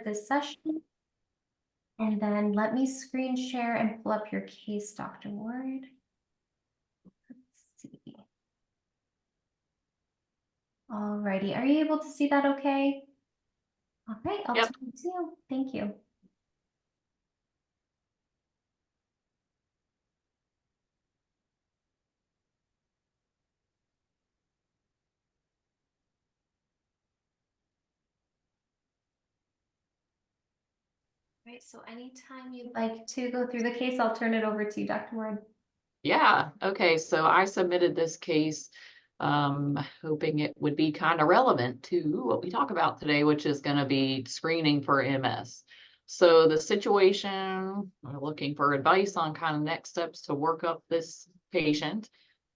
this session. And then let me screen share and pull up your case, Dr. Ward. Let's see. Alrighty, are you able to see that okay? All right, I'll turn it to you. Thank you. Right, so anytime you'd like to go through the case, I'll turn it over to you, Dr. Ward. Yeah, okay, so I submitted this case hoping it would be kind of relevant to what we talk about today, which is going to be screening for MS. So the situation, we're looking for advice on kind of next steps to work up this patient.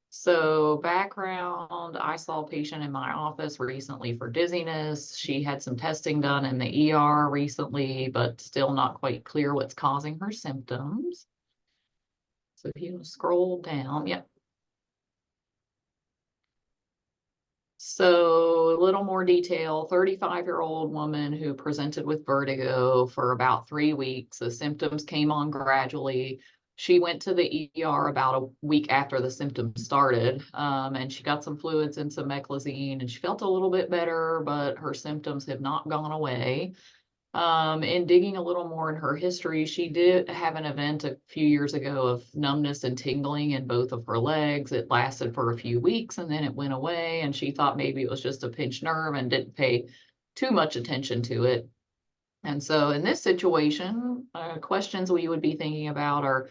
So background, I saw a patient in my office recently for dizziness. She had some testing done in the ER recently, but still not quite clear what's causing her symptoms. So if you scroll down, yep. So a little more detail, 35-year-old woman who presented with vertigo for about 3 weeks. The symptoms came on gradually. She went to the ER about a week after the symptoms started, and she got some fluids and some meclizine, and she felt a little bit better, but her symptoms have not gone away. In digging a little more in her history, she did have an event a few years ago of numbness and tingling in both of her legs. It lasted for a few weeks and then it went away, and she thought maybe it was just a pinched nerve and didn't pay too much attention to it. And so in this situation, questions we would be thinking about are,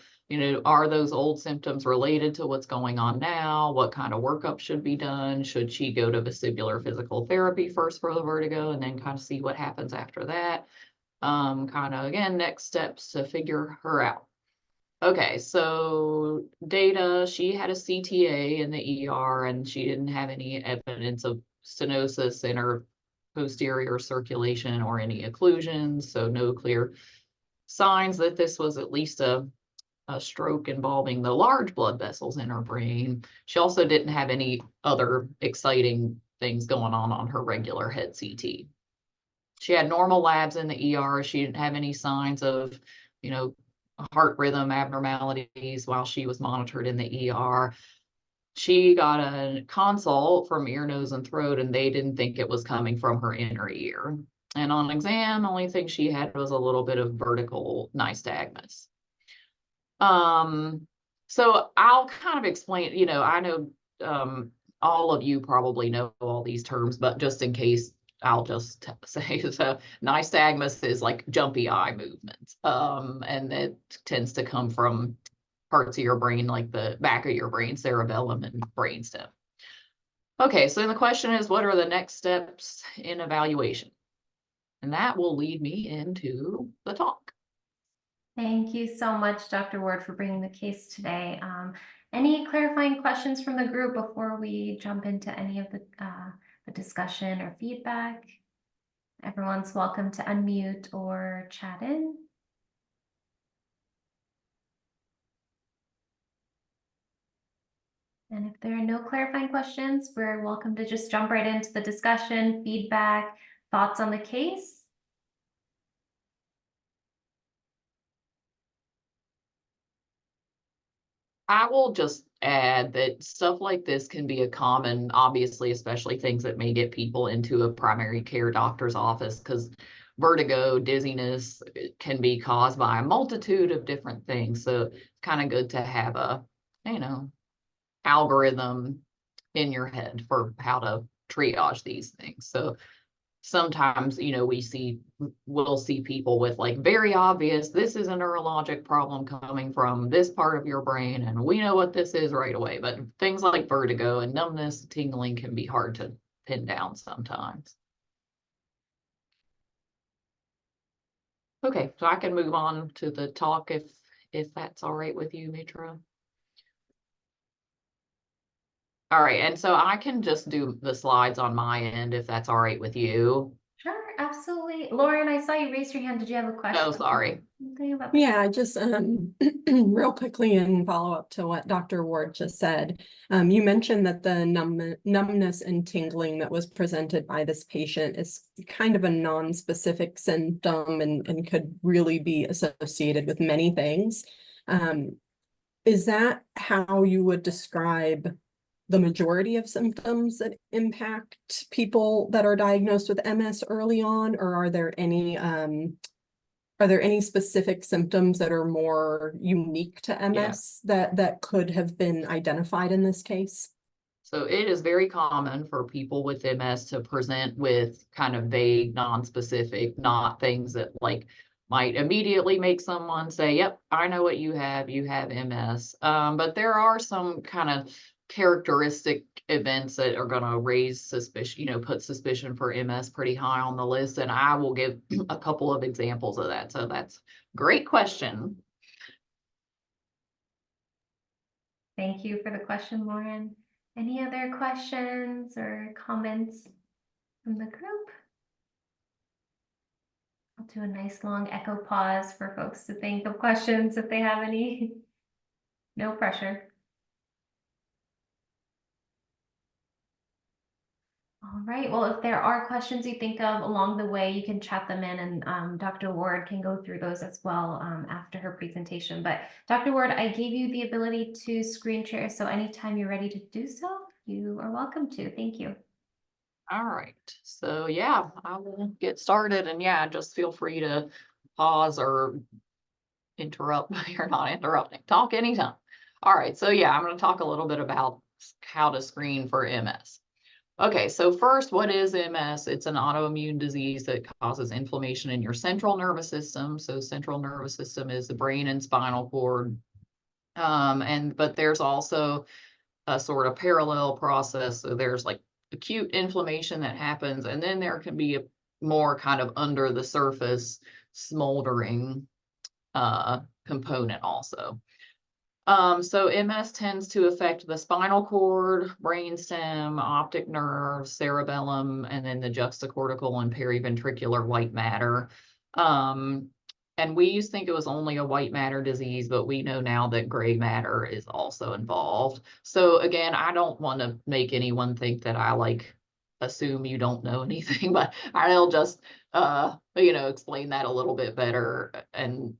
are those old symptoms related to what's going on now? What kind of workup should be done? Should she go to vestibular physical therapy first for the vertigo and then kind of see what happens after that? Kind of, again, next steps to figure her out. Okay, so data, she had a CTA in the ER and she didn't have any evidence of stenosis in her posterior circulation or any occlusions, so no clear signs that this was at least a stroke involving the large blood vessels in her brain. She also didn't have any other exciting things going on her regular head CT. She had normal labs in the ER. She didn't have any signs of, heart rhythm abnormalities while she was monitored in the ER. She got a consult from ear, nose, and throat, and they didn't think it was coming from her inner ear. And on exam, the only thing she had was a little bit of vertical nystagmus. So I'll kind of explain, I know all of you probably know all these terms, but just in case, I'll just say so nystagmus is like jumpy eye movements. And it tends to come from parts of your brain, like the back of your brain, cerebellum and brainstem. Okay, so the question is, what are the next steps in evaluation? And that will lead me into the talk. Thank you so much, Dr. Ward, for bringing the case today. Any clarifying questions from the group before we jump into any of the discussion or feedback? Everyone's welcome to unmute or chat in. And if there are no clarifying questions, we're welcome to just jump right into the discussion, feedback, thoughts on the case. I will just add that stuff like this can be a common, obviously, especially things that may get people into a primary care doctor's office, because vertigo, dizziness can be caused by a multitude of different things. So it's kind of good to have a, algorithm in your head for how to triage these things. So sometimes, we'll see people with like very obvious, this is a neurologic problem coming from this part of your brain, and we know what this is right away. But things like vertigo and numbness, tingling can be hard to pin down sometimes. Okay, so I can move on to the talk if that's all right with you, Mitra. All right, and so I can just do the slides on my end if that's all right with you. Sure, absolutely. Lauren, I saw you raise your hand. Did you have a Oh, question? sorry. Something about the- Yeah, just real quickly in follow up to what Dr. Ward just said. You mentioned that the numbness and tingling that was presented by this patient is kind of a non-specific symptom and could really be associated with many things. Is that how you would describe the majority of symptoms that impact people that are diagnosed with MS early on, or are there any specific symptoms that are more unique to MS that could have been identified in this case? So it is very common for people with MS to present with kind of vague, non-specific, not things that like might immediately make someone say, yep, I know what you have MS. But there are some kind of characteristic events that are going to raise suspicion, put suspicion for MS pretty high on the list. And I will give a couple of examples of that. So that's a great question. Thank you for the question, Lauren. Any other questions or comments from the group? I'll do a nice long echo pause for folks to think of questions if they have any. No pressure. All right, well, if there are questions you think of along the way, you can chat them in and Dr. Ward can go through those as well after her presentation. But Dr. Ward, I gave you the ability to screen share, so anytime you're ready to do so, you are welcome to. Thank you. All right, so yeah, I will get started, and yeah, just feel free to pause or interrupt. You're not interrupting. Talk anytime. All right, so yeah, I'm going to talk a little bit about how to screen for MS. Okay, so first, what is MS? It's an autoimmune disease that causes inflammation in your central nervous system. So central nervous system is the brain and spinal cord. But there's also a sort of parallel process. So there's like acute inflammation that happens, and then there can be a more kind of under the surface smoldering component also. So MS tends to affect the spinal cord, brainstem, optic nerve, cerebellum, and then the juxtacortical and periventricular white matter. And we used to think it was only a white matter disease, but we know now that gray matter is also involved. So again, I don't want to make anyone think that I assume you don't know anything, but I'll just explain that a little bit better. And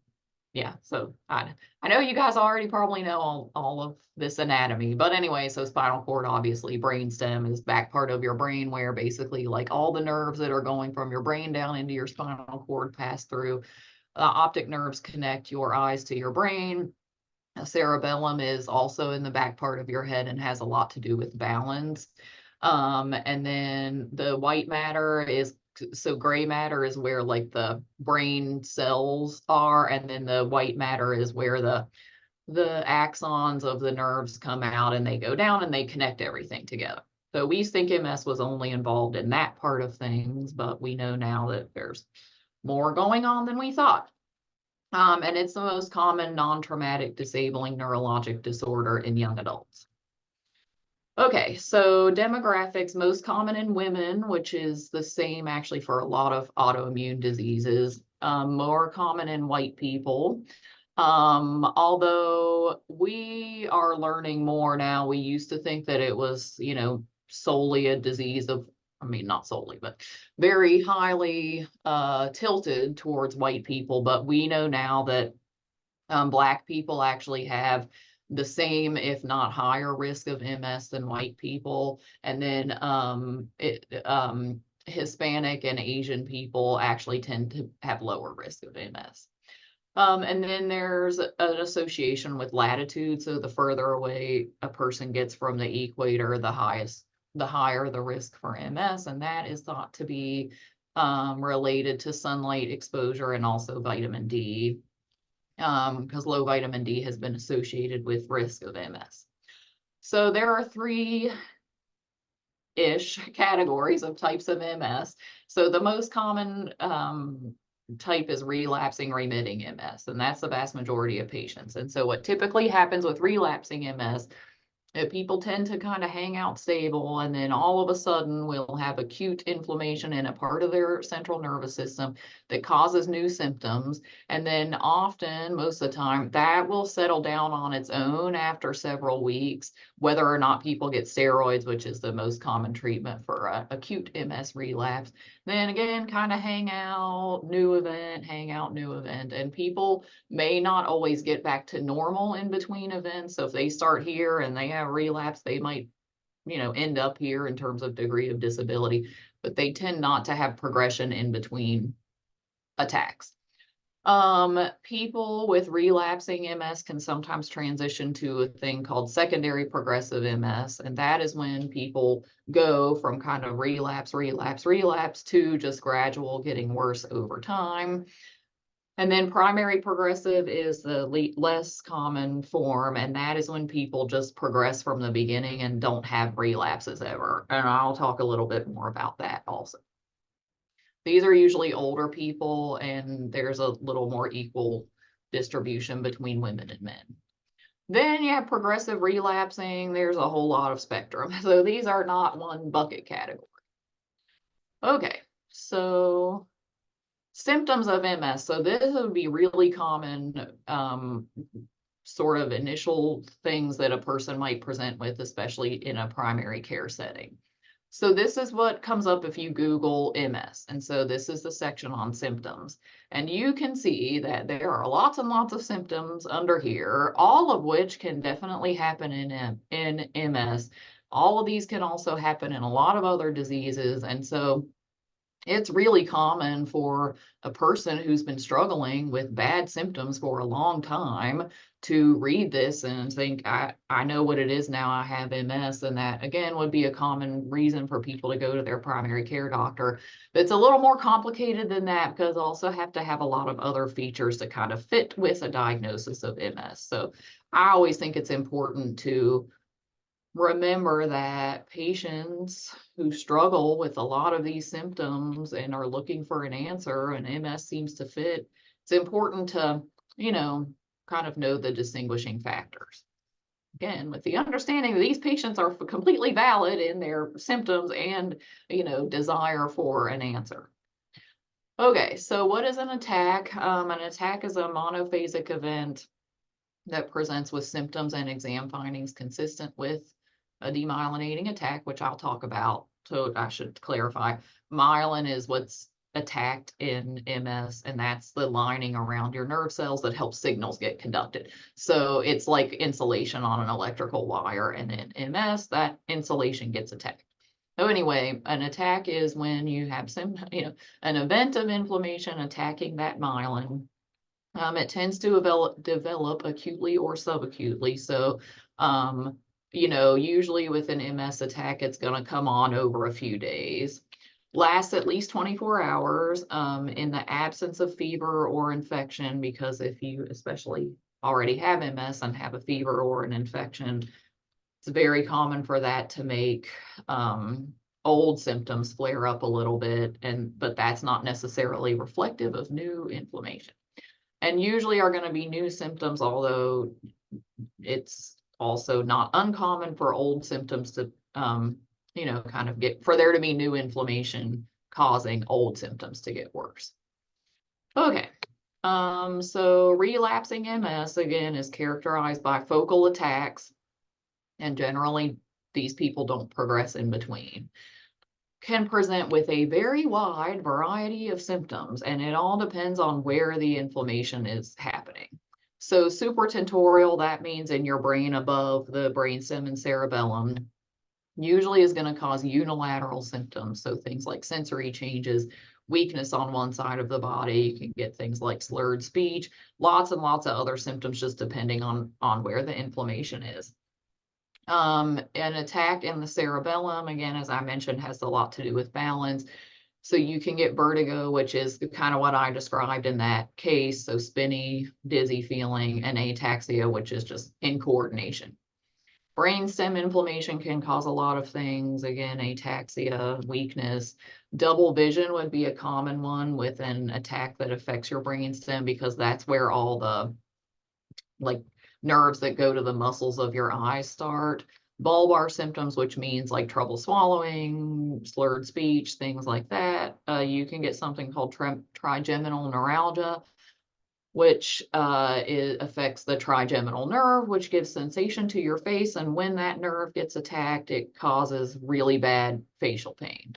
yeah, so I know you guys already probably know all of this anatomy, but anyway, so spinal cord, obviously, brainstem is back part of your brain where basically like all the nerves that are going from your brain down into your spinal cord pass through. Optic nerves connect your eyes to your brain. Cerebellum is also in the back part of your head and has a lot to do with balance. And then the white matter is, so gray matter is where like the brain cells are, and then the white matter is where the axons of the nerves come out and they go down and they connect everything together. So we think MS was only involved in that part of things, but we know now that there's more going on than we thought. And it's the most common non-traumatic disabling neurologic disorder in young adults. Okay, so demographics, most common in women, which is the same actually for a lot of autoimmune diseases, more common in white people. Although we are learning more now, we used to think that it was, solely a disease of, I mean, not solely, but very highly tilted towards white people. But we know now that Black people actually have the same, if not higher, risk of MS than white people. And then Hispanic and Asian people actually tend to have lower risk of MS. And then there's an association with latitude. So the further away a person gets from the equator, the higher the risk for MS. And that is thought to be related to sunlight exposure and also vitamin D, because low vitamin D has been associated with risk of MS. So there are three-ish categories of types of MS. So the most common type is relapsing remitting MS, and that's the vast majority of patients. And so what typically happens with relapsing MS People tend to kind of hang out stable, and then all of a sudden will have acute inflammation in a part of their central nervous system that causes new symptoms. And then often, most of the time, that will settle down on its own after several weeks, whether or not people get steroids, which is the most common treatment for acute MS relapse. Then again, kind of hang out, new event, hang out, new event. And people may not always get back to normal in between events. So if they start here and they have relapse, they might, end up here in terms of degree of disability, but they tend not to have progression in between attacks. People with relapsing MS can sometimes transition to a thing called secondary progressive MS, and that is when people go from kind of relapse to just gradual getting worse over time. And then primary progressive is the less common form, and that is when people just progress from the beginning and don't have relapses ever. And I'll talk a little bit more about that also. These are usually older people, and there's a little more equal distribution between women and men. Then you have progressive relapsing. There's a whole lot of spectrum. So these are not one bucket category. Okay, so symptoms of MS. So this would be really common sort of initial things that a person might present with, especially in a primary care setting. So this is what comes up if you Google MS. And so this is the section on symptoms. And you can see that there are lots and lots of symptoms under here, all of which can definitely happen in MS. All of these can also happen in a lot of other diseases. And so it's really common for a person who's been struggling with bad symptoms for a long time to read this and think, I know what it is now, I have MS. And that, again, would be a common reason for people to go to their primary care doctor. But it's a little more complicated than that, because also have to have a lot of other features to kind of fit with a diagnosis of MS. So I always think it's important to remember that patients who struggle with a lot of these symptoms and are looking for an answer, and MS seems to fit, it's important to, kind of know the distinguishing factors. Again, with the understanding that these patients are completely valid in their symptoms and, desire for an answer. Okay, so what is an attack? An attack is a monophasic event that presents with symptoms and exam findings consistent with a demyelinating attack, which I'll talk about. So I should clarify, myelin is what's attacked in MS, and that's the lining around your nerve cells that helps signals get conducted. So it's like insulation on an electrical wire, and in MS, that insulation gets attacked. So anyway, an attack is when you have an event of inflammation attacking that myelin. It tends to develop acutely or subacutely. So, usually with an MS attack, it's going to come on over a few days, lasts at least 24 hours in the absence of fever or infection, because if you especially already have MS and have a fever or an infection, it's very common for that to make old symptoms flare up a little bit, but that's not necessarily reflective of new inflammation. And usually are going to be new symptoms, although it's also not uncommon for old symptoms to, kind of for there to be new inflammation causing old symptoms to get worse. Okay, so relapsing MS, again, is characterized by focal attacks, and generally these people don't progress in between. Can present with a very wide variety of symptoms, and it all depends on where the inflammation is happening. So supratentorial, that means in your brain above the brainstem and cerebellum, usually is going to cause unilateral symptoms. So things like sensory changes, weakness on one side of the body. You can get things like slurred speech, lots and lots of other symptoms, just depending on where the inflammation is. An attack in the cerebellum, again, as I mentioned, has a lot to do with balance. So you can get vertigo, which is kind of what I described in that case. So spinny, dizzy feeling, and ataxia, which is just incoordination. Brainstem inflammation can cause a lot of things. Again, ataxia, weakness. Double vision would be a common one with an attack that affects your brainstem, because that's where all the nerves that go to the muscles of your eyes start. Bulbar symptoms, which means like trouble swallowing, slurred speech, things like that. You can get something called trigeminal neuralgia, which affects the trigeminal nerve, which gives sensation to your face. And when that nerve gets attacked, it causes really bad facial pain.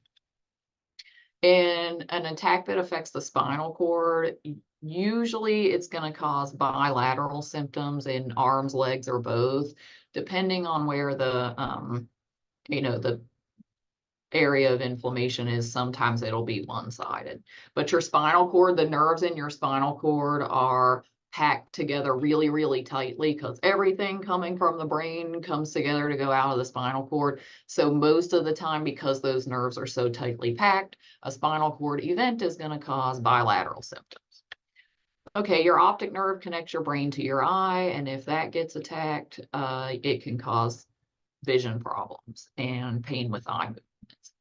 In an attack that affects the spinal cord, usually it's going to cause bilateral symptoms in arms, legs, or both, depending on where the the area of inflammation is. Sometimes it'll be one-sided. But your spinal cord, the nerves in your spinal cord are packed together really, really tightly, because everything coming from the brain comes together to go out of the spinal cord. So most of the time, because those nerves are so tightly packed, a spinal cord event is going to cause bilateral symptoms. Okay, your optic nerve connects your brain to your eye, and if that gets attacked, it can cause vision problems and pain with eye movements.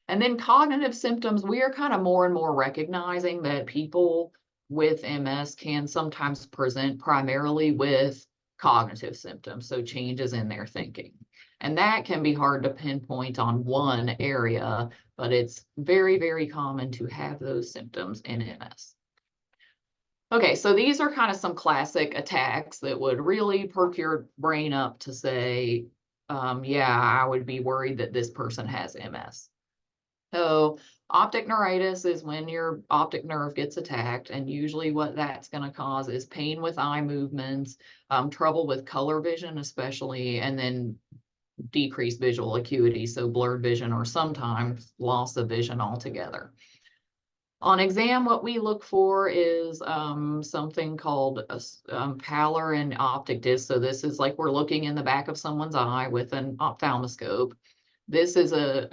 And then cognitive symptoms, we are kind of more and more recognizing that people with MS can sometimes present primarily with cognitive symptoms, so changes in their thinking. And that can be hard to pinpoint on one area, but it's very, very common to have those symptoms in MS. Okay, so these are kind of some classic attacks that would really perk your brain up to say, yeah, I would be worried that this person has MS. So optic neuritis is when your optic nerve gets attacked, and usually what that's going to cause is pain with eye movements, trouble with color vision especially, and then decreased visual acuity, so blurred vision or sometimes loss of vision altogether. On exam, what we look for is something called pallor and optic disc. So this is like we're looking in the back of someone's eye with an ophthalmoscope. This is a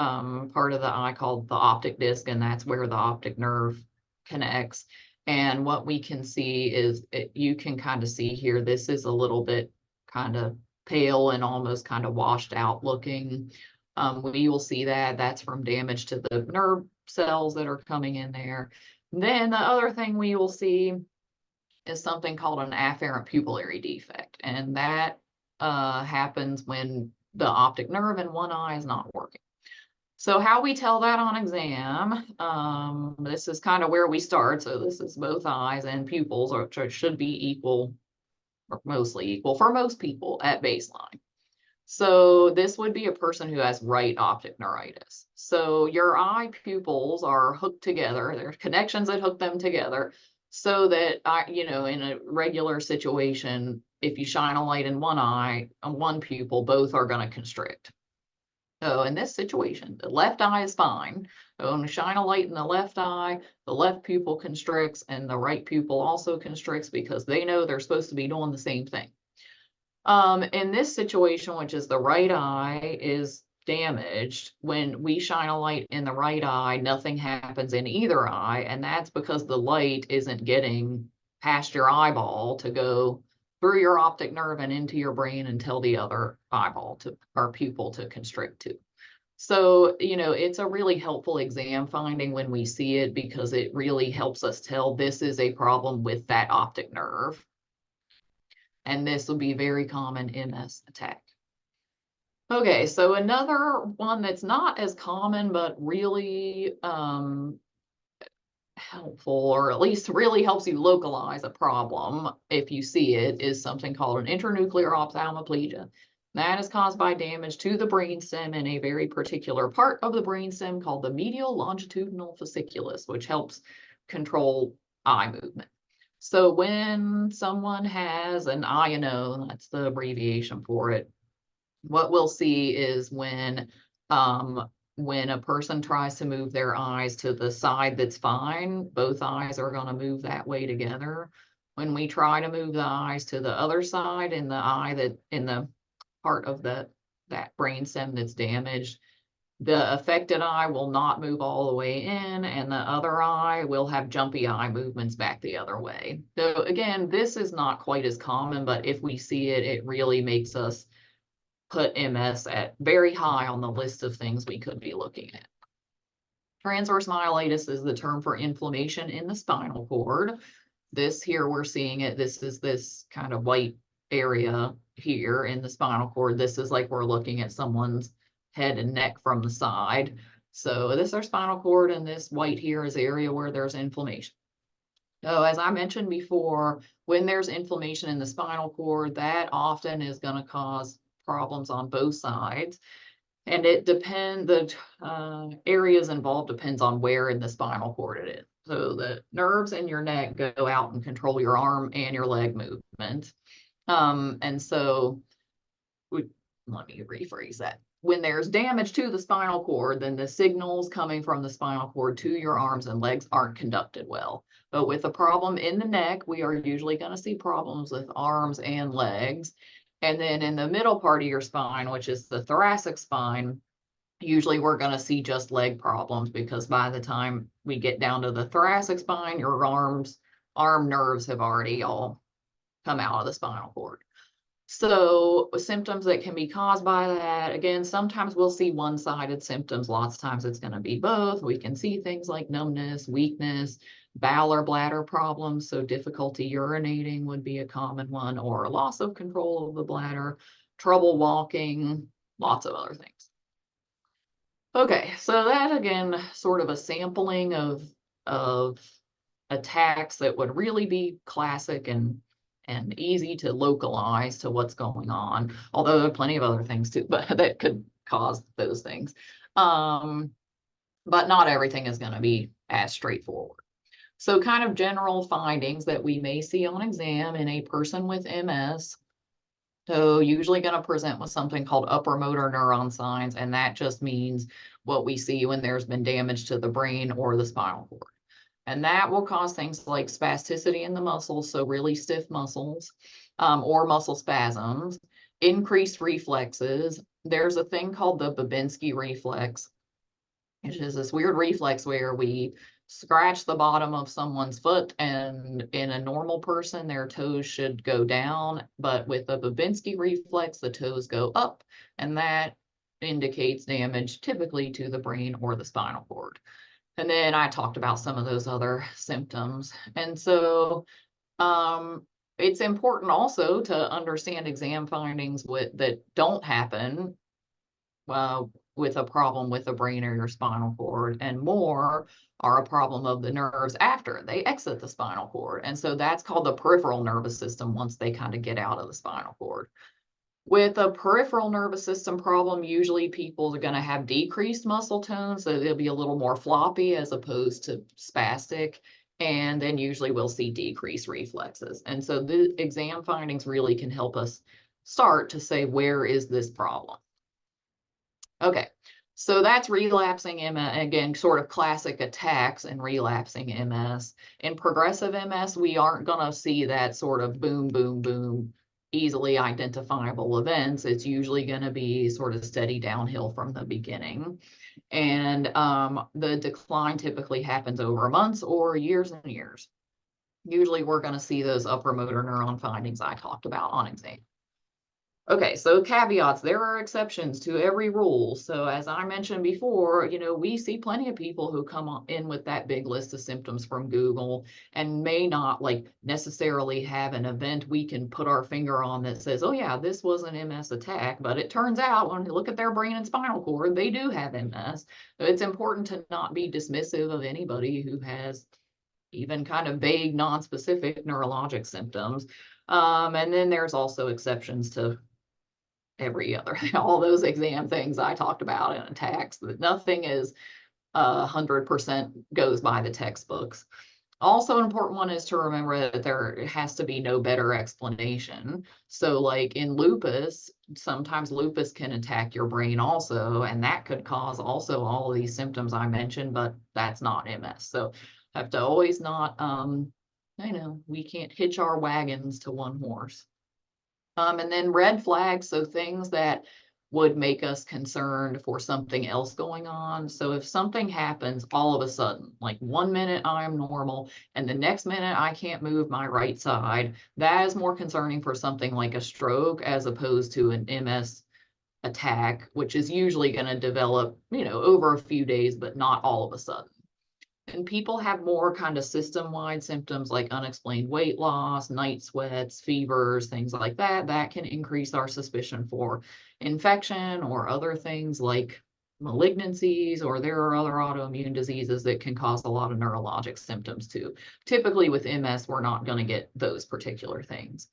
part of the eye called the optic disc, and that's where the optic nerve connects. And what we can see is, you can kind of see here, this is a little bit kind of pale and almost kind of washed out looking. We will see that that's from damage to the nerve cells that are coming in there. Then the other thing we will see is something called an afferent pupillary defect, and that happens when the optic nerve in one eye is not working. So how we tell that on exam, this is kind of where we start. So this is both eyes and pupils, which should be equal, or mostly equal for most people at baseline. So this would be a person who has right optic neuritis. So your eye pupils are hooked together. There's connections that hook them together, so that in a regular situation, if you shine a light in one eye, on one pupil, both are going to constrict. So in this situation, the left eye is fine. So when you shine a light in the left eye, the left pupil constricts and the right pupil also constricts, because they know they're supposed to be doing the same thing. In this situation, which is the right eye is damaged, when we shine a light in the right eye, nothing happens in either eye, and that's because the light isn't getting past your eyeball to go through your optic nerve and into your brain and tell the other eyeball to, or pupil, to constrict to. So, it's a really helpful exam finding when we see it, because it really helps us tell this is a problem with that optic nerve. And this will be very common MS attack. Okay, so another one that's not as common, but really helpful, or at least really helps you localize a problem if you see it, is something called an internuclear ophthalmoplegia. That is caused by damage to the brainstem in a very particular part of the brainstem called the medial longitudinal fasciculus, which helps control eye movement. So when someone has an INO, that's the abbreviation for it, what we'll see is when a person tries to move their eyes to the side that's fine, both eyes are going to move that way together. When we try to move the eyes to the other side, in the eye that in the part of that brainstem that's damaged, the affected eye will not move all the way in, and the other eye will have jumpy eye movements back the other way. So again, this is not quite as common, but if we see it, it really makes us put MS at very high on the list of things we could be looking at. Transverse myelitis is the term for inflammation in the spinal cord. This here, we're seeing it. This is this kind of white area here in the spinal cord. This is like we're looking at someone's head and neck from the side. So this is our spinal cord, and this white here is the area where there's inflammation. So as I mentioned before, when there's inflammation in the spinal cord, that often is going to cause problems on both sides. And the areas involved depends on where in the spinal cord it is. So the nerves in your neck go out and control your arm and your leg movement. And so let me rephrase that. When there's damage to the spinal cord, then the signals coming from the spinal cord to your arms and legs aren't conducted well. But with a problem in the neck, we are usually going to see problems with arms and legs. And then in the middle part of your spine, which is the thoracic spine, usually we're going to see just leg problems, because by the time we get down to the thoracic spine, your arm nerves have already all come out of the spinal cord. So symptoms that can be caused by that, again, sometimes we'll see one-sided symptoms. Lots of times it's going to be both. We can see things like numbness, weakness, bowel or bladder problems. So difficulty urinating would be a common one, or loss of control of the bladder, trouble walking, lots of other things. Okay, so that again, sort of a sampling of attacks that would really be classic and easy to localize to what's going on, although there are plenty of other things too, but that could cause those things. But not everything is going to be as straightforward. So kind of general findings that we may see on exam in a person with MS. So usually going to present with something called upper motor neuron signs, and that just means what we see when there's been damage to the brain or the spinal cord. And that will cause things like spasticity in the muscles, so really stiff muscles, or muscle spasms, increased reflexes. There's a thing called the Babinski reflex, which is this weird reflex where we scratch the bottom of someone's foot, and in a normal person, their toes should go down, but with the Babinski reflex, the toes go up, and that indicates damage typically to the brain or the spinal cord. And then I talked about some of those other symptoms. And so it's important also to understand exam findings that don't happen with a problem with the brain or your spinal cord, and more are a problem of the nerves after they exit the spinal cord. And so that's called the peripheral nervous system once they kind of get out of the spinal cord. With a peripheral nervous system problem, usually people are going to have decreased muscle tone, so they'll be a little more floppy as opposed to spastic. And then usually we'll see decreased reflexes. And so the exam findings really can help us start to say, where is this problem? Okay, so that's relapsing MS, again, sort of classic attacks in relapsing MS. In progressive MS, we aren't going to see that sort of boom, boom, boom, easily identifiable events. It's usually going to be sort of steady downhill from the beginning. And the decline typically happens over months or years and years. Usually we're going to see those upper motor neuron findings I talked about on exam. Okay, so caveats, there are exceptions to every rule. So as I mentioned before, we see plenty of people who come in with that big list of symptoms from Google and may not necessarily have an event we can put our finger on that says, oh yeah, this was an MS attack. But it turns out when you look at their brain and spinal cord, they do have MS. So it's important to not be dismissive of anybody who has even kind of vague, non-specific neurologic symptoms. And then there's also exceptions to every other, all those exam things I talked about in attacks, that nothing is 100% goes by the textbooks. Also, an important one is to remember that there has to be no better explanation. So like in lupus, sometimes lupus can attack your brain also, and that could cause also all of these symptoms I mentioned, but that's not MS. So have to always not, we can't hitch our wagons to one horse. And then red flags, so things that would make us concerned for something else going on. So if something happens all of a sudden, like 1 minute I'm normal and the next minute I can't move my right side, that is more concerning for something like a stroke as opposed to an MS attack, which is usually going to develop, over a few days, but not all of a sudden. And people have more kind of system-wide symptoms like unexplained weight loss, night sweats, fevers, things like that. That can increase our suspicion for infection or other things like malignancies, or there are other autoimmune diseases that can cause a lot of neurologic symptoms too. Typically with MS, we're not going to get those particular things.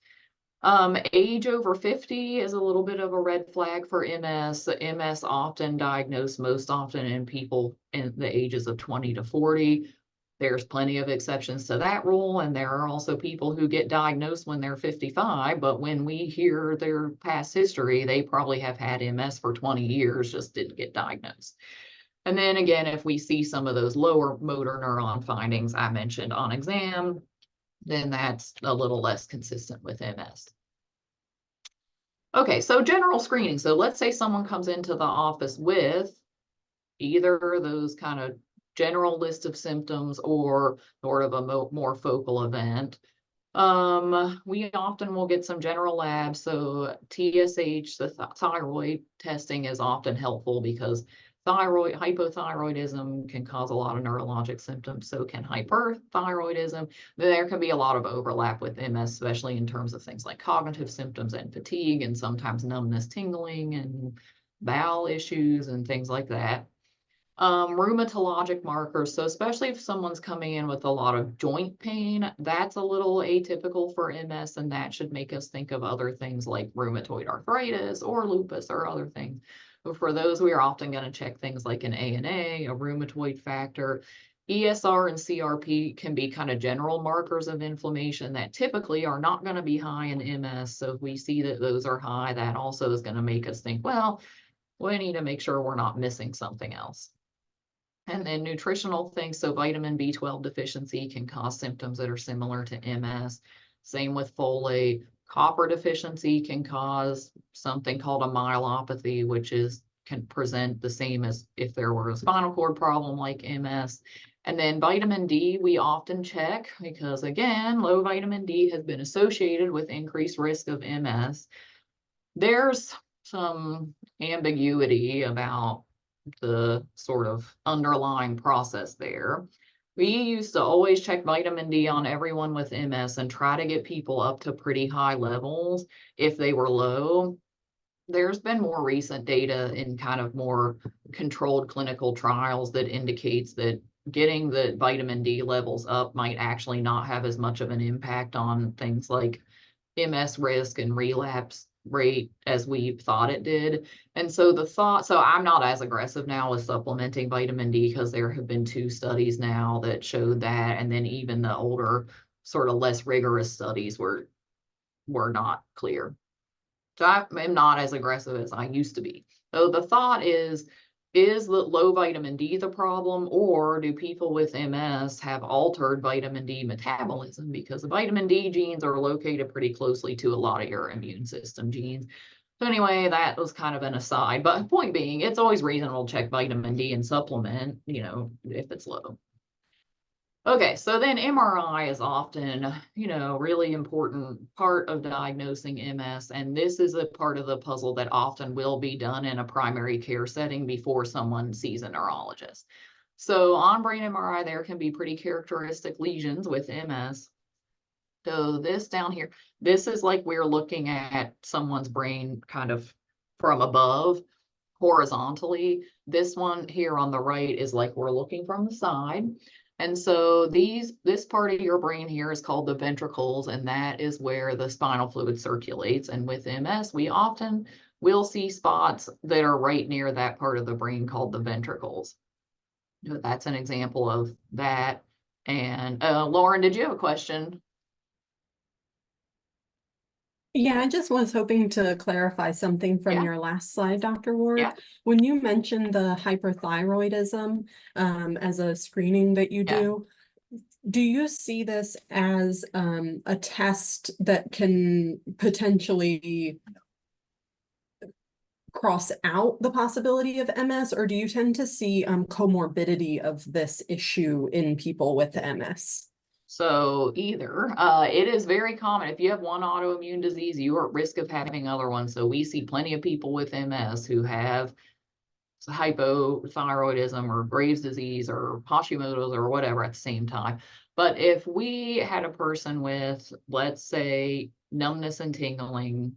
Age over 50 is a little bit of a red flag for MS. MS often diagnosed most often in people in the ages of 20 to 40. There's plenty of exceptions to that rule, and there are also people who get diagnosed when they're 55, but when we hear their past history, they probably have had MS for 20 years, just didn't get diagnosed. And then again, if we see some of those lower motor neuron findings I mentioned on exam, then that's a little less consistent with MS. Okay, so general screening. So let's say someone comes into the office with either those kind of general list of symptoms or sort of a more focal event. We often will get some general labs. So TSH, the thyroid testing is often helpful because hypothyroidism can cause a lot of neurologic symptoms. So can hyperthyroidism. There can be a lot of overlap with MS, especially in terms of things like cognitive symptoms and fatigue, and sometimes numbness, tingling, and bowel issues and things like that. Rheumatologic markers. So especially if someone's coming in with a lot of joint pain, that's a little atypical for MS, and that should make us think of other things like rheumatoid arthritis or lupus or other things. But for those, we are often going to check things like an ANA, a rheumatoid factor. ESR and CRP can be kind of general markers of inflammation that typically are not going to be high in MS. So if we see that those are high, that also is going to make us think, well, we need to make sure we're not missing something else. And then nutritional things, so vitamin B12 deficiency can cause symptoms that are similar to MS. Same with folate. Copper deficiency can cause something called a myelopathy, which can present the same as if there were a spinal cord problem like MS. And then vitamin D, we often check because, again, low vitamin D has been associated with increased risk of MS. There's some ambiguity about the sort of underlying process there. We used to always check vitamin D on everyone with MS and try to get people up to pretty high levels if they were low. There's been more recent data in kind of more controlled clinical trials that indicates that getting the vitamin D levels up might actually not have as much of an impact on things like MS risk and relapse rate as we thought it did. And so I'm not as aggressive now with supplementing vitamin D because there have been 2 studies now that showed that. And then even the older, sort of less rigorous studies were not clear. So I am not as aggressive as I used to be. So the thought is the low vitamin D the problem, or do people with MS have altered vitamin D metabolism? Because the vitamin D genes are located pretty closely to a lot of your immune system genes. So anyway, that was kind of an aside, but point being, it's always reasonable to check vitamin D and supplement, if it's low. Okay, so then MRI is often, really important part of diagnosing MS, and this is a part of the puzzle that often will be done in a primary care setting before someone sees a neurologist. So on brain MRI, there can be pretty characteristic lesions with MS. So this down here, this is like we're looking at someone's brain kind of from above, horizontally. This one here on the right is like we're looking from the side. And so this part of your brain here is called the ventricles, and that is where the spinal fluid circulates. And with MS, we often will see spots that are right near that part of the brain called the ventricles. That's an example of that. And Lauren, did you have a question? Yeah, I just was hoping to clarify something from Yeah. your last slide, Dr. Ward. Yeah. When you mentioned the hyperthyroidism as a screening that you do you see this as a test that can potentially cross out the possibility of MS, or do you tend to see comorbidity of this issue in people with MS? So either, it is very common. If you have one autoimmune disease, you are at risk of having other ones. So we see plenty of people with MS who have hypothyroidism or Graves' disease or Hashimoto's or whatever at the same time. But if we had a person with, let's say, numbness and tingling,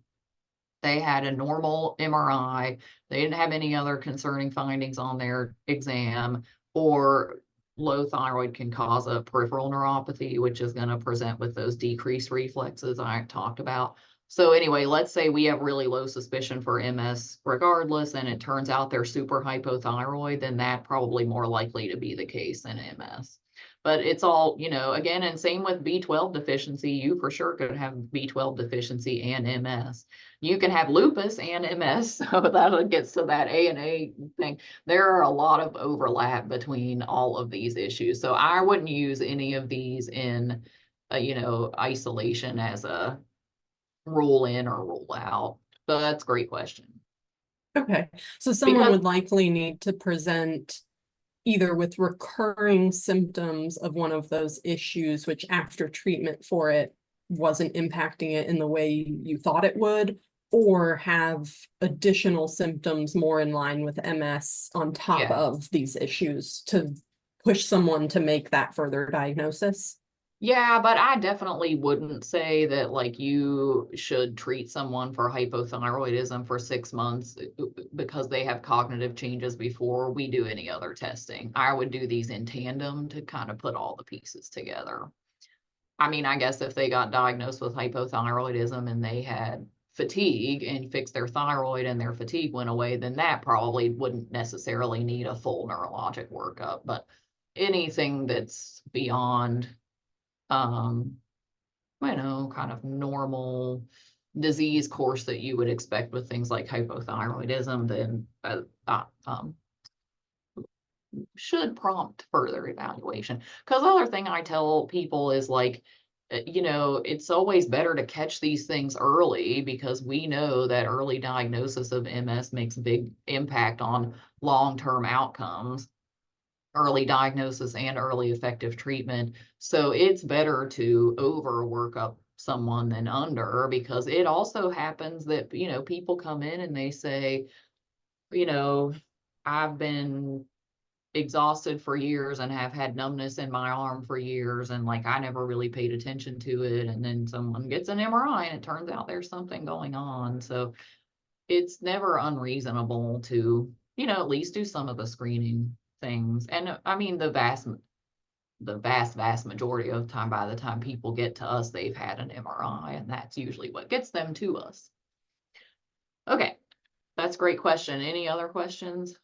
they had a normal MRI, they didn't have any other concerning findings on their exam, or low thyroid can cause a peripheral neuropathy, which is going to present with those decreased reflexes I talked about. So anyway, let's say we have really low suspicion for MS regardless, and it turns out they're super hypothyroid, then that probably more likely to be the case in MS. But it's all, again, and same with B12 deficiency, you for sure could have B12 deficiency and MS. You can have lupus and MS, so that gets to that ANA thing. There are a lot of overlap between all of these issues. So I wouldn't use any of these in, isolation as a rule in or rule out. But that's a great question. Okay, so someone Because- would likely need to present either with recurring symptoms of one of those issues, which after treatment for it wasn't impacting it in the way you thought it would, or have additional symptoms more in line with MS on top Yeah. of these issues to push someone to make that further diagnosis. Yeah, but I definitely wouldn't say that like you should treat someone for hypothyroidism for 6 months because they have cognitive changes before we do any other testing. I would do these in tandem to kind of put all the pieces together. I mean, I guess if they got diagnosed with hypothyroidism and they had fatigue and fixed their thyroid and their fatigue went away, then that probably wouldn't necessarily need a full neurologic workup. But anything that's beyond kind of normal disease course that you would expect with things like hypothyroidism, then should prompt further evaluation. Because the other thing I tell people is like, it's always better to catch these things early because we know that early diagnosis of MS makes a big impact on long-term outcomes. Early diagnosis and early effective treatment. So it's better to overwork up someone than under, because it also happens that, people come in and they say, I've been exhausted for years and have had numbness in my arm for years. And like, I never really paid attention to it. And then someone gets an MRI and it turns out there's something going on. So it's never unreasonable to, at least do some of the screening things. And I mean, the vast majority of the time, by the time people get to us, they've had an MRI, and that's usually what gets them to us. Okay, that's a great question. Any other questions?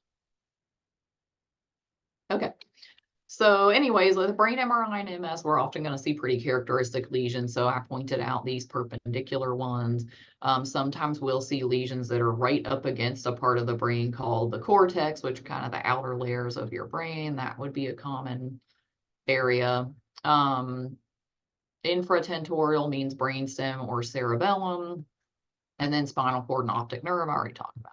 Okay. So anyways, with brain MRI and MS, we're often going to see pretty characteristic lesions. So I pointed out these perpendicular ones. Sometimes we'll see lesions that are right up against a part of the brain called the cortex, which are kind of the outer layers of your brain. That would be a common area. Infratentorial means brainstem or cerebellum. And then spinal cord and optic nerve, I already talked about.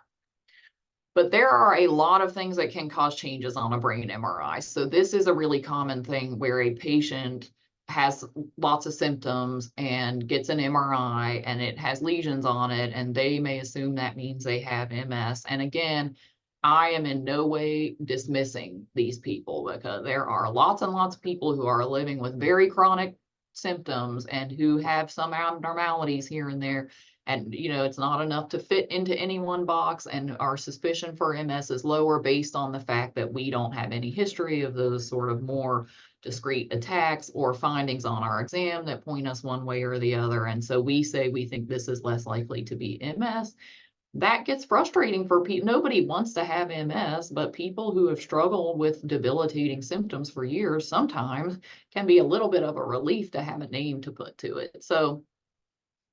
But there are a lot of things that can cause changes on a brain MRI. So this is a really common thing where a patient has lots of symptoms and gets an MRI and it has lesions on it, and they may assume that means they have MS. And again, I am in no way dismissing these people, because there are lots and lots of people who are living with very chronic symptoms and who have some abnormalities here and there. And, it's not enough to fit into any one box. And our suspicion for MS is lower based on the fact that we don't have any history of those sort of more discrete attacks or findings on our exam that point us one way or the other. And so we say we think this is less likely to be MS. That gets frustrating for people. Nobody wants to have MS, but people who have struggled with debilitating symptoms for years sometimes can be a little bit of a relief to have a name to put to it. So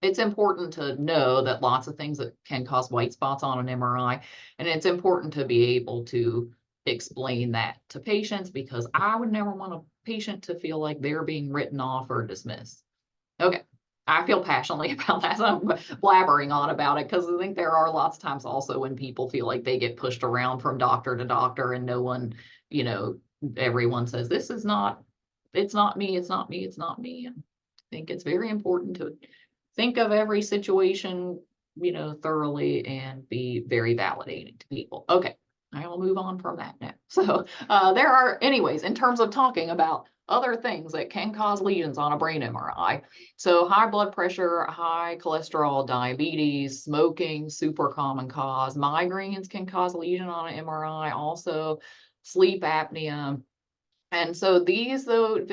it's important to know that lots of things that can cause white spots on an MRI, and it's important to be able to explain that to patients, because I would never want a patient to feel like they're being written off or dismissed. Okay, I feel passionately about that, so I'm blabbering on about it, because I think there are lots of times also when people feel like they get pushed around from doctor to doctor and no one, everyone says, it's not me, it's not me, it's not me. I think it's very important to think of every situation, thoroughly, and be very validating to people. Okay, I will move on from that now. So there are, anyways, in terms of talking about other things that can cause lesions on a brain MRI. So high blood pressure, high cholesterol, diabetes, smoking, super common cause. Migraines can cause a lesion on an MRI, also sleep apnea. And so these, though,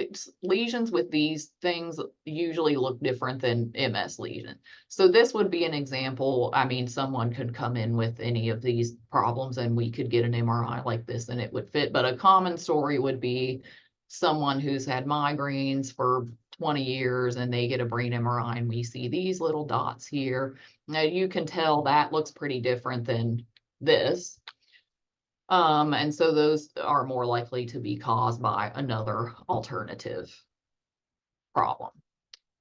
lesions with these things usually look different than MS lesion. So this would be an example. I mean, someone could come in with any of these problems and we could get an MRI like this and it would fit. But a common story would be someone who's had migraines for 20 years and they get a brain MRI and we see these little dots here. Now you can tell that looks pretty different than this. And so those are more likely to be caused by another alternative problem.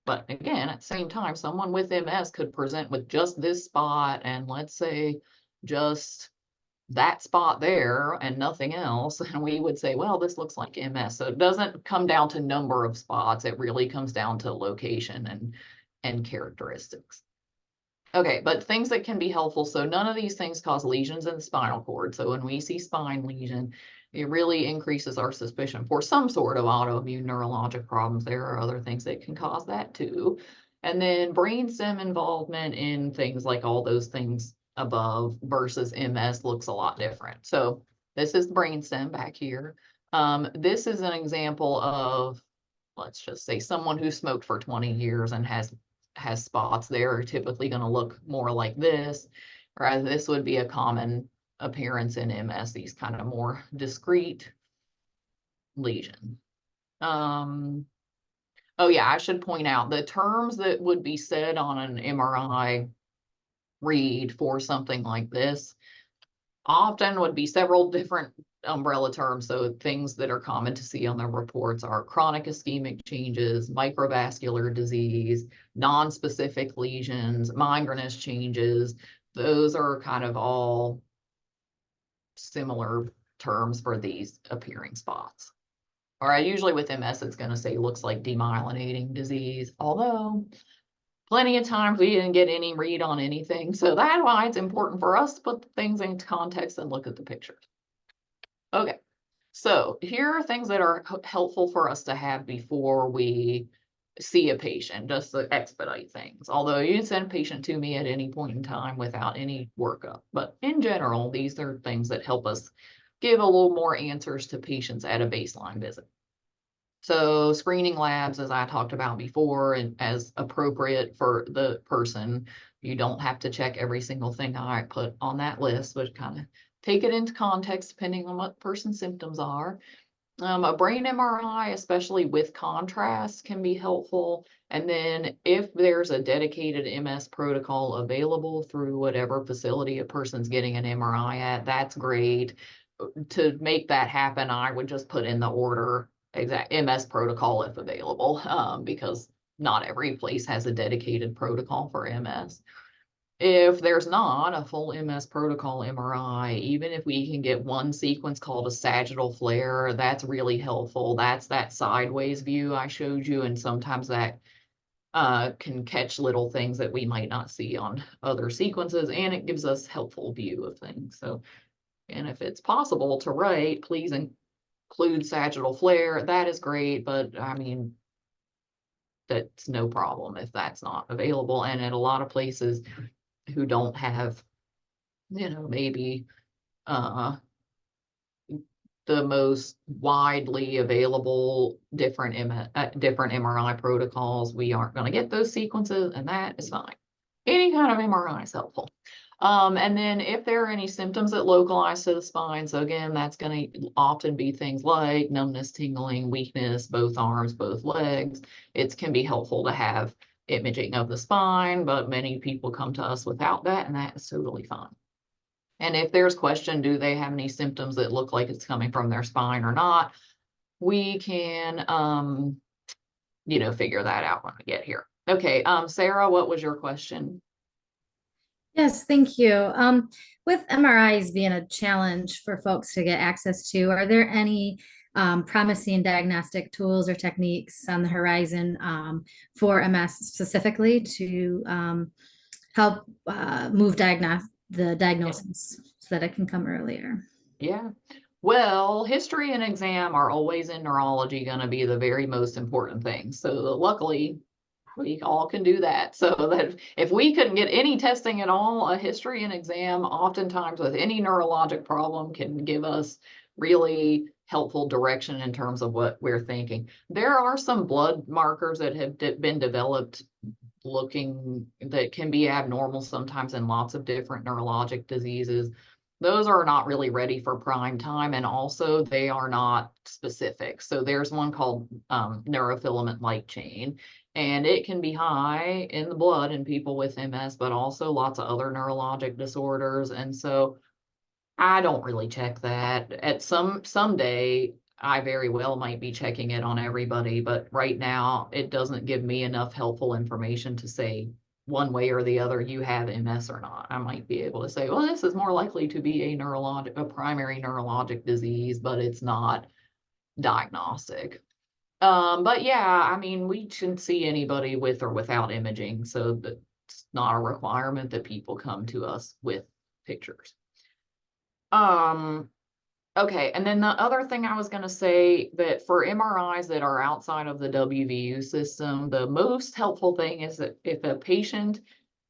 But again, at the same time, someone with MS could present with just this spot and let's say just that spot there and nothing else. And we would say, well, this looks like MS. So it doesn't come down to number of spots. It really comes down to location and characteristics. Okay, but things that can be helpful. So none of these things cause lesions in the spinal cord. So when we see spine lesion, it really increases our suspicion for some sort of autoimmune neurologic problems. There are other things that can cause that too. And then brainstem involvement in things like all those things above versus MS looks a lot different. So this is the brainstem back here. This is an example of, let's just say, someone who smoked for 20 years and has spots. They're typically going to look more like this, whereas this would be a common appearance in MS, these kind of more discrete lesions. Oh yeah, I should point out the terms that would be said on an MRI read for something like this often would be several different umbrella terms. So things that are common to see on the reports are chronic ischemic changes, microvascular disease, non-specific lesions, migranous changes. Those are kind of all similar terms for these appearing spots. All right, usually with MS, it's going to say looks like demyelinating disease, although plenty of times we didn't get any read on anything. So that's why it's important for us to put things into context and look at the pictures. Okay, so here are things that are helpful for us to have before we see a patient, just to expedite things. Although you can send a patient to me at any point in time without any workup. But in general, these are things that help us give a little more answers to patients at a baseline visit. So screening labs, as I talked about before, and as appropriate for the person, you don't have to check every single thing I put on that list, but kind of take it into context depending on what the person's symptoms are. A brain MRI, especially with contrast, can be helpful. And then if there's a dedicated MS protocol available through whatever facility a person's getting an MRI at, that's great. To make that happen, I would just put in the order exact MS protocol if available, because not every place has a dedicated protocol for MS. If there's not a full MS protocol MRI, even if we can get one sequence called a sagittal flare, that's really helpful. That's that sideways view I showed you, and sometimes that can catch little things that we might not see on other sequences, and it gives us helpful view of things. So, and if it's possible to write, please include sagittal flare. That is great, but I mean, that's no problem if that's not available. And at a lot of places who don't have, maybe the most widely available different MRI protocols, we aren't going to get those sequences, and that is fine. Any kind of MRI is helpful. And then if there are any symptoms that localize to the spine, so again, that's going to often be things like numbness, tingling, weakness, both arms, both legs. It can be helpful to have imaging of the spine, but many people come to us without that, and that is totally fine. And if there's question, do they have any symptoms that look like it's coming from their spine or not, we can, figure that out when we get here. Okay, Sarah, what was your question? Yes, thank you. With MRIs being a challenge for folks to get access to, are there any promising diagnostic tools or techniques on the horizon for MS specifically to help move the diagnosis so that it can come earlier? Yeah. Well, history and exam are always in neurology going to be the very most important thing. So luckily, we all can do that. So that if we couldn't get any testing at all, a history and exam, oftentimes with any neurologic problem, can give us really helpful direction in terms of what we're thinking. There are some blood markers that have been developed looking that can be abnormal sometimes in lots of different neurologic diseases. Those are not really ready for prime time, and also they are not specific. So there's one called neurofilament light chain, and it can be high in the blood in people with MS, but also lots of other neurologic disorders. And so I don't really check that. At someday, I very well might be checking it on everybody, but right now it doesn't give me enough helpful information to say one way or the other you have MS or not. I might be able to say, well, this is more likely to be a primary neurologic disease, but it's not diagnostic. But yeah, I mean, we can see anybody with or without imaging, so that's not a requirement that people come to us with pictures. Um, okay, and then the other thing I was gonna say, that for MRIs that are outside of the WVU system, the most helpful thing is that if a patient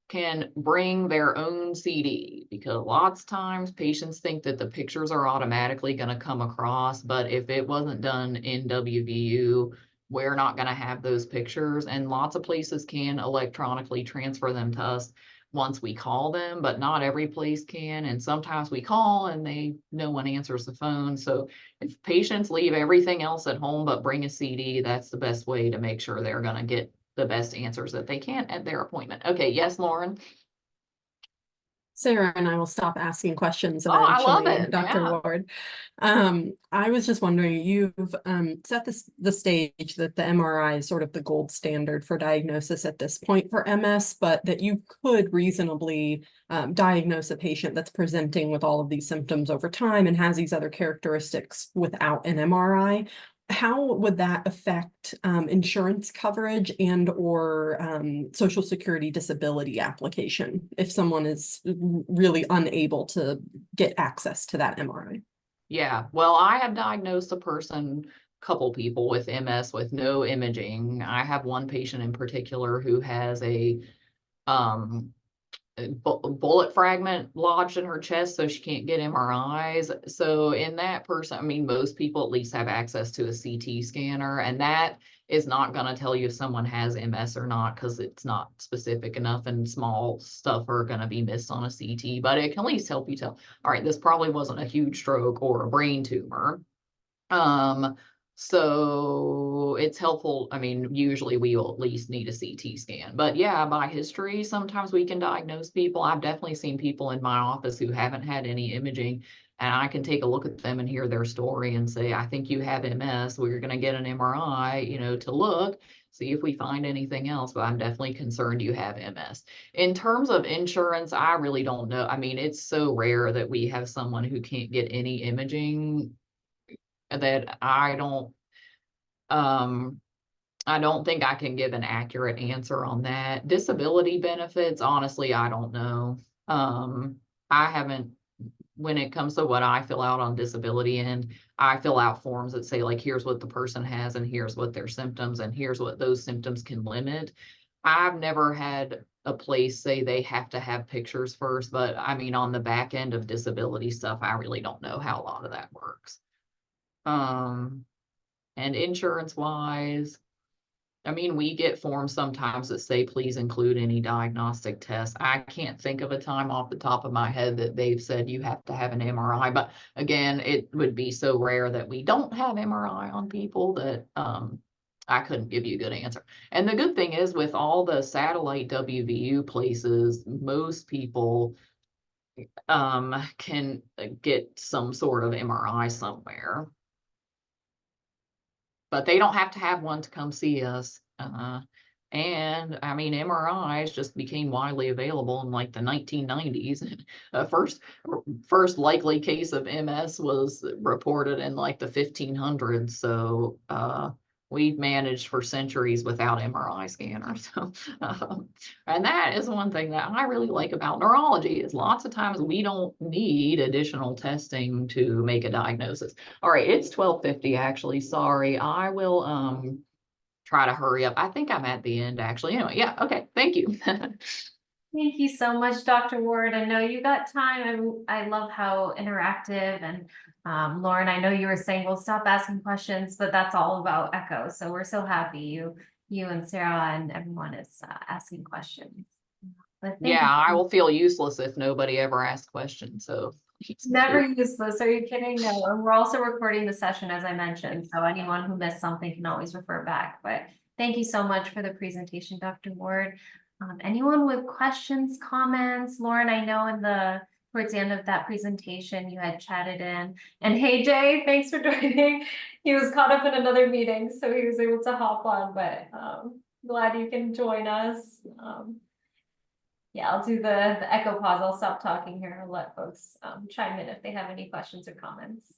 can bring their own CD, because lots of times patients think that the pictures are automatically gonna come across, but if it wasn't done in WVU, we're not gonna have those pictures, and lots of places can electronically transfer them to us once we call them, but not every place can. And sometimes we call and no one answers the phone. So if patients leave everything else at home but bring a CD, that's the best way to make sure they're going to get the best answers that they can at their appointment. Okay, yes, Lauren. Sarah and I will stop asking questions Oh, I love eventually, it. Dr. Yeah. Ward. I was just wondering, you've set the stage that the MRI is sort of the gold standard for diagnosis at this point for MS, but that you could reasonably diagnose a patient that's presenting with all of these symptoms over time and has these other characteristics without an MRI. How would that affect insurance coverage and or Social Security disability application if someone is really unable to get access to that MRI? Yeah. Well, I have diagnosed couple people with MS with no imaging. I have one patient in particular who has a um bullet fragment lodged in her chest, so she can't get MRIs. So in that person, I mean, most people at least have access to a CT scanner, and that is not going to tell you if someone has MS or not, because it's not specific enough, and small stuff are going to be missed on a CT, but it can at least help you tell, all right, this probably wasn't a huge stroke or a brain tumor. Um, so it's helpful. I mean, usually we will at least need a CT scan, but yeah, by history, sometimes we can diagnose people. I've definitely seen people in my office who haven't had any imaging, and I can take a look at them and hear their story and say, I think you have MS. We're going to get an MRI, to look, see if we find anything else, but I'm definitely concerned you have MS. In terms of insurance, I really don't know. I mean, it's so rare that we have someone who can't get any imaging that I don't think I can give an accurate answer on that. Disability benefits, honestly, I don't know. I haven't, when it comes to what I fill out on disability, and I fill out forms that say, like, here's what the person has and here's what their symptoms and here's what those symptoms can limit. I've never had a place say they have to have pictures first, but I mean, on the back end of disability stuff, I really don't know how a lot of that works. And insurance wise, I mean, we get forms sometimes that say, please include any diagnostic tests. I can't think of a time off the top of my head that they've said you have to have an MRI, but again, it would be so rare that we don't have MRI on people that, I couldn't give you a good answer. And the good thing is, with all the satellite WVU places, most people can get some sort of MRI somewhere. But they don't have to have one to come see us. And I mean, MRIs just became widely available in like the 1990s. First likely case of MS was reported in like the 1500s. So we've managed for centuries without MRI scanners. And that is one thing that I really like about neurology is lots of times we don't need additional testing to make a diagnosis. All right, it's 12:50 actually. Sorry. I will try to hurry up. I think I'm at the end actually. Anyway, yeah, okay. Thank you. Thank you so much, Dr. Ward. I know you got time and I love how interactive and Lauren, I know you were saying we'll stop asking questions, but that's all about Echo. So we're so happy you and Sarah and everyone is asking questions. But thank Yeah, I you. will feel useless if nobody ever asks questions. So Never useless. Are you kidding? No. And we're also recording the session, as I mentioned. So anyone who missed something can always refer back. But thank you so much for the presentation, Dr. Ward. Anyone with questions, comments? Lauren, I know towards the end of that presentation, you had chatted in. And hey, Jay, thanks for joining. He was caught up in another meeting, so he was able to hop on, but glad you can join us. Yeah, I'll do the echo pause. I'll stop talking here and let folks chime in if they have any questions or comments.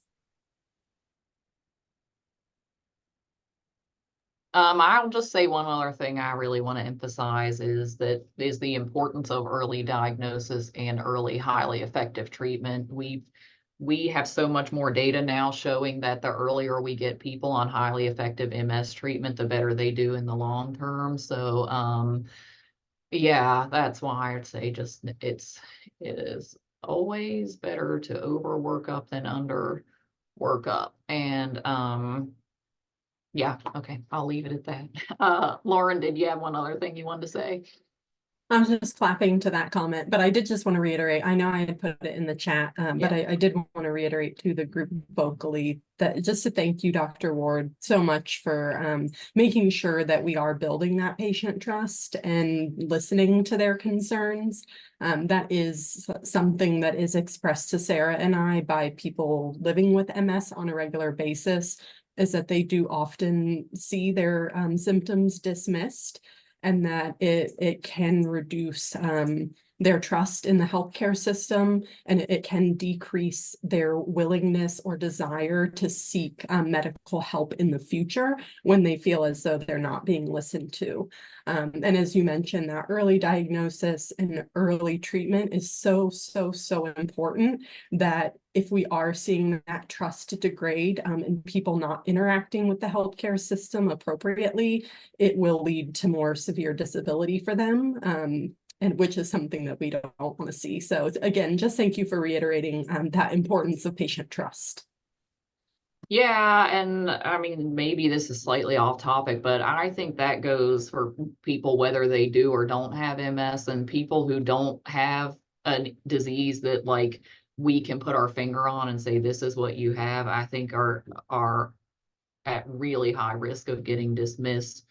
I'll just say one other thing I really want to emphasize is the importance of early diagnosis and early highly effective treatment. We have so much more data now showing that the earlier we get people on highly effective MS treatment, the better they do in the long term. So yeah, that's why I'd say just it is always better to overwork up than under work up. And yeah, okay, I'll leave it at that. Lauren, did you have one other thing you wanted to say? I was just clapping to that comment, but I did just want to reiterate, I know I had put it in the chat, but I did want to reiterate to the group vocally that just to thank you, Dr. Ward, so much for making sure that we are building that patient trust and listening to their concerns. That is something that is expressed to Sarah and I by people living with MS on a regular basis, is that they do often see their symptoms dismissed, and that it can reduce their trust in the healthcare system, and it can decrease their willingness or desire to seek medical help in the future when they feel as though they're not being listened to. And as you mentioned, that early diagnosis and early treatment is so important, that if we are seeing that trust degrade and people not interacting with the healthcare system appropriately, it will lead to more severe disability for them, and which is something that we don't want to see. So again, just thank you for reiterating that importance of patient trust. Yeah, and I mean, maybe this is slightly off topic, but I think that goes for people whether they do or don't have MS, and people who don't have a disease that like we can put our finger on and say this is what you have, I think are at really high risk of getting dismissed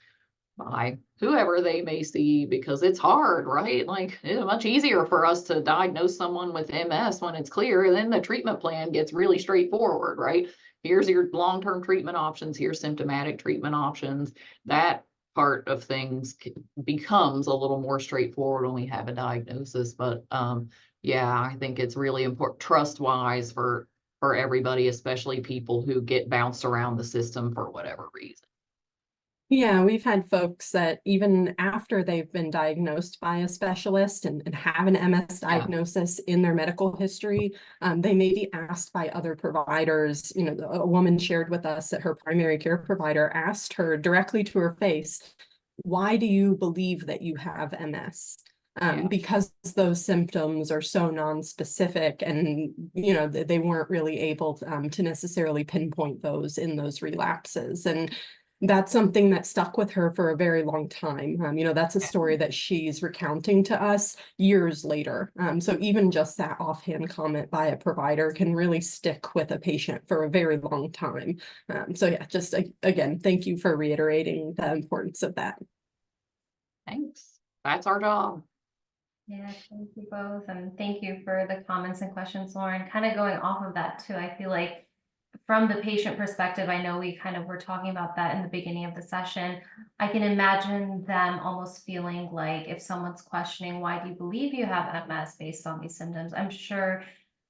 by whoever they may see, because it's hard, right? Like it's much easier for us to diagnose someone with MS when it's clear, then the treatment plan gets really straightforward, right? Here's your long-term treatment options, here's symptomatic treatment options. That part of things becomes a little more straightforward when we have a diagnosis. But yeah, I think it's really important trust-wise for everybody, especially people who get bounced around the system for whatever reason. Yeah, we've had folks that even after they've been diagnosed by a specialist and have an MS diagnosis in their medical history, they may be asked by other providers. You know, a woman shared with us that her primary care provider asked her directly to her face, "Why do you believe that you have MS?" Because those symptoms are so non-specific, and you know they weren't really able to necessarily pinpoint those in those relapses. And that's something that stuck with her for a very long time. You know, that's a story that she's recounting to us years later. So even just that offhand comment by a provider can really stick with a patient for a very long time. So yeah, just again, thank you for reiterating the importance of that. Thanks. That's our job. Yeah, thank you both. And thank you for the comments and questions, Lauren. Kind of going off of that too, I feel like from the patient perspective, I know we kind of were talking about that in the beginning of the session. I can imagine them almost feeling like if someone's questioning, why do you believe you have MS based on these symptoms? I'm sure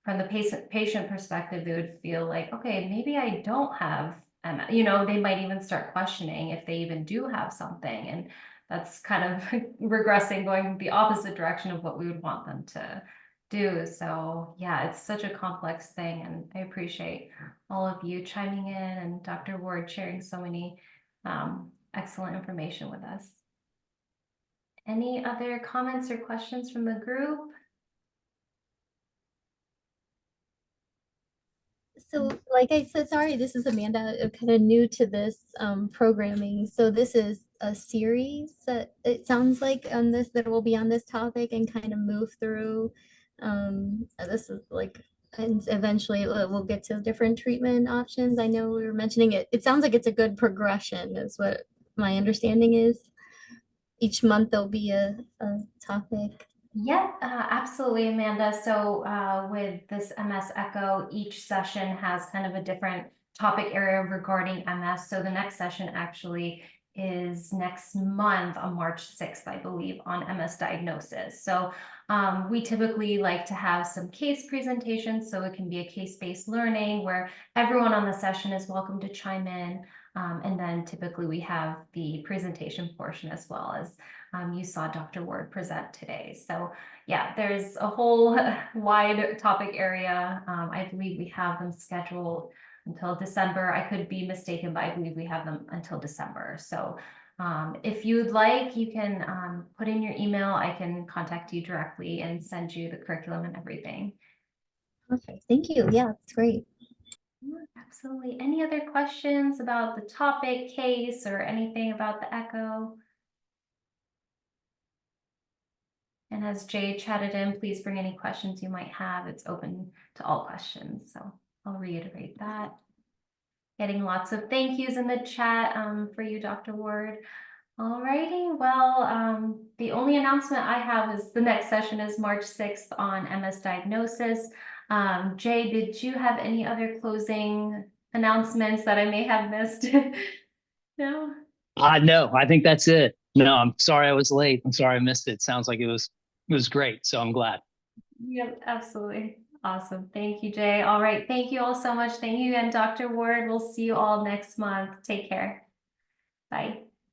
from the patient perspective, they would feel like, okay, maybe I don't have MS. You know, they might even start questioning if they even do have something, and that's kind of regressing, going the opposite direction of what we would want them to do. So yeah, it's such a complex thing, and I appreciate all of you chiming in and Dr. Ward sharing so many excellent information with us. Any other comments or questions from the group? So, like I said, sorry, this is Amanda, kind of new to this programming. So this is a series that it sounds like on this that will be on this topic and kind of move through. This is like, and eventually we'll get to different treatment options. I know we were mentioning it. It sounds like it's a good progression, is what my understanding is. Each month there'll be a topic. Yep, absolutely, Amanda. So with this MS Echo, each session has kind of a different topic area regarding MS. So the next session actually is next month on March 6th, I believe, on MS diagnosis. So we typically like to have some case presentations, so it can be a case-based learning where everyone on the session is welcome to chime in. And then typically we have the presentation portion as well, as you saw Dr. Ward present today. So yeah, there's a whole wide topic area. I believe we have them scheduled until December. I could be mistaken, but I believe we have them until December. So if you'd like, you can put in your email. I can contact you directly and send you the curriculum and everything. Perfect. Thank you. Yeah, it's great. Absolutely. Any other questions about the topic, case, or anything about the echo? And as Jay chatted in, please bring any questions you might have. It's open to all questions. So I'll reiterate that. Getting lots of thank yous in the chat for you, Dr. Ward. Alrighty, well, the only announcement I have is the next session is March 6th on MS diagnosis. Jay, did you have any other closing announcements that I may have missed? No? No, I think that's it. No, I'm sorry I was late. I'm sorry I missed it. Sounds like it was great. So I'm glad. Yep, absolutely. Awesome. Thank you, Jay. All right. Thank you all so much. Thank you again, Dr. Ward. We'll see you all next month. Take care. Bye.